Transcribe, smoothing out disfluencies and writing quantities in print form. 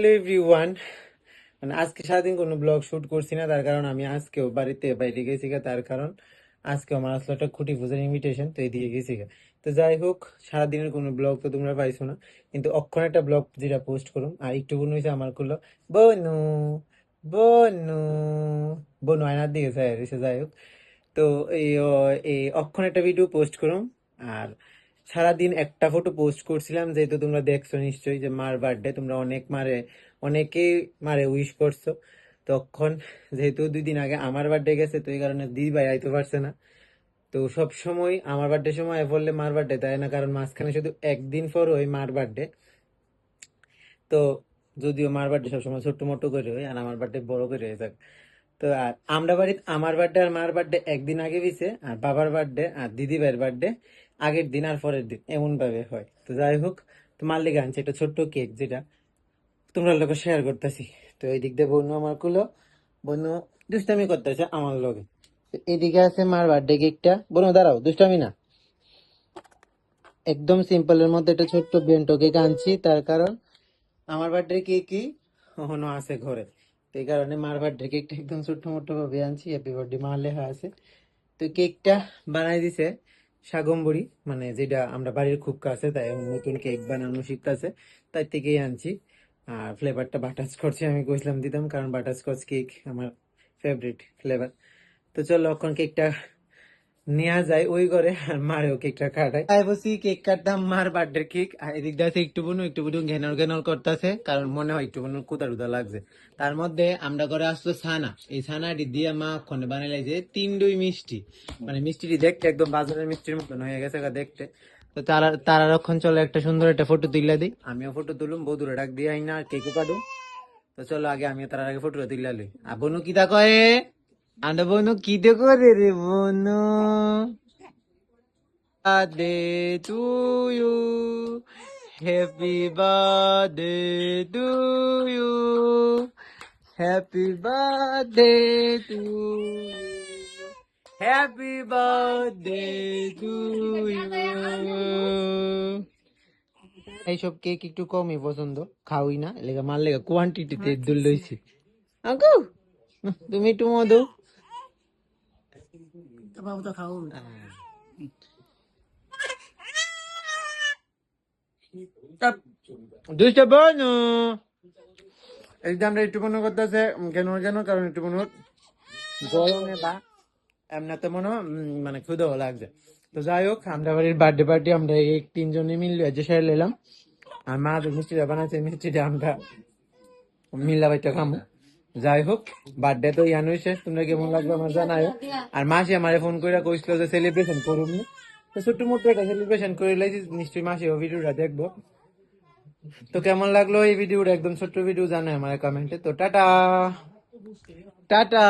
Hello everyone, মানে আজকে সারাদিন কোনো ব্লগ শুট করছি না, তার কারণ আমি আজকেও বাড়িতে বাইরে গেছি গা, তার কারণ আজকে আমার আসলে একটা খুঁটি পূজার ইনভিটেশন, তো এই দিয়ে গেছি গা। তো যাই হোক, সারাদিনের কোনো ব্লগ তো তোমরা পাইছো না, কিন্তু অক্ষণ একটা ব্লগ যেটা পোস্ট করুম। আর একটু বোন হয়েছে আমার করলো বনু বনু বনু আয়নার দিকে চাই রয়েছে। যাই হোক, তো এই এই অক্ষণ একটা ভিডিও পোস্ট করুম। আর সারাদিন একটা ফটো পোস্ট করছিলাম, যেহেতু তোমরা দেখছো নিশ্চয়ই যে মার বার্থডে, তোমরা অনেকেই মারে উইশ করছো। তখন যেহেতু 2 দিন আগে আমার বার্থডে গেছে, তো এই কারণে দিদি ভাই আইতে পারছে না। তো সব সময় আমার বার্থডে সময় বললে মার বার্থডে তাই না, কারণ মাঝখানে শুধু একদিন পর ওই মার বার্থডে। তো যদিও মার বার্থডে সবসময় ছোট্ট মোটো করে হয়, আর আমার বার্থডে বড় করে হয়ে থাকে। তো আর আমরা বাড়িতে আমার বার্থডে আর মার বার্থডে একদিন আগে দিছে, আর বাবার বার্থডে আর দিদি ভাইয়ের বার্থডে আগের দিন আর পরের দিন, এমন ভাবে হয়। তো যাই হোক, তো মার লেগে আনছে একটা ছোট্ট কেক, যেটা তোমরা লোকে শেয়ার করতেছি। তো এই দিক দিয়ে বন্ধু আমার কুলো, বন্ধু দুষ্টামি করতেছে আমার লগে। তো এদিকে আছে মার বার্থডে কেকটা। বন্ধু দাঁড়াও, দুষ্টামি না, একদম সিম্পলের মধ্যে একটা ছোট্ট বেন্টো কেক আনছি, তার কারণ আমার বার্থডে কেকই এখনো আছে ঘরে। তো এই কারণে মার বার্থডে কেকটা একদম ছোট্ট মোটো ভাবে আনছি, হ্যাপি বার্থডে মা লেখা আছে। তো কেকটা বানাই দিছে শাগম্বরি, মানে যেটা আমরা বাড়ির খুব কাছে, তাই এখন নতুন কেক বানানো শিখতেছে, তাই থেকেই আনছি। আর ফ্লেভারটা বাটারস্কচ আমি কইছিলাম দিতাম, কারণ বাটারস্কচ কেক আমার ফেভারিট ফ্লেভার। তো চলো এখন কেকটা নেওয়া যায় ওই ঘরে, আর মারেও কেকটা কাটাই। তাই বসি কেক কাটতাম, মার বার্থডে কেক। আর এদিক দিয়ে আছে একটু বুনু ঘেনর ঘেনর করতেছে, কারণ মনে হয় একটু বুনুর কুদা টুদা লাগছে। তার মধ্যে আমরা করে আসতো ছানা, এই ছানাটি দিয়ে মা ওখানে বানাইলাই যে 3 দই মিষ্টি, মানে মিষ্টিটি দেখতে একদম বাজারের মিষ্টির মতন হয়ে গেছে দেখতে। তো তারারক্ষণ চলো একটা সুন্দর একটা ফটো তুলে দিই, আমিও ফটো তুলুম, বধুরে ডাক দিয়ে আই না, আর কেকও কাটুম। তো চলো আগে আমি তার আগে ফটোটা তুলে লই। আর বনু কিতা কয়ে, আন্ডা বনু কি দে করে রে বনু, birthday to you. Happy birthday to you. Happy birthday to you. Happy birthday to you. এইসব কেক একটু কমই পছন্দ, খাওই না, লেগে মার লেগে কোয়ান্টিটিতে দুল লইছি। আঙ্কু তুমি একটু মধু বাবু তো খাও। দুইটা বনু একদম একটু মনে করতেছে কেন কেন, কারণ একটু মনে গরমে বা এমনিতে মনে মানে ক্ষুদাও লাগছে। তো যাই হোক, আমরা বাড়ির বার্থডে পার্টি আমরা এই 3জনে মিললে যে সেরে নিলাম। আর মা যে মিষ্টিটা বানাইছে, মিষ্টিটা আমরা মিল্লা বাইটা খামো। যাই হোক, বার্থডে তো ইয়ান হয়েছে, তোমরা কেমন লাগলো আমার জানাও। আর মাসি আমারে ফোন করে কইছিল যে সেলিব্রেশন করুন, তো ছোট্ট মোটো একটা সেলিব্রেশন করে লাইছি, নিশ্চয়ই মাসি ও ভিডিওটা দেখবো। তো কেমন লাগলো এই ভিডিওটা, একদম ছোট্ট ভিডিও জানাই আমার কমেন্টে। তো টাটা টাটা।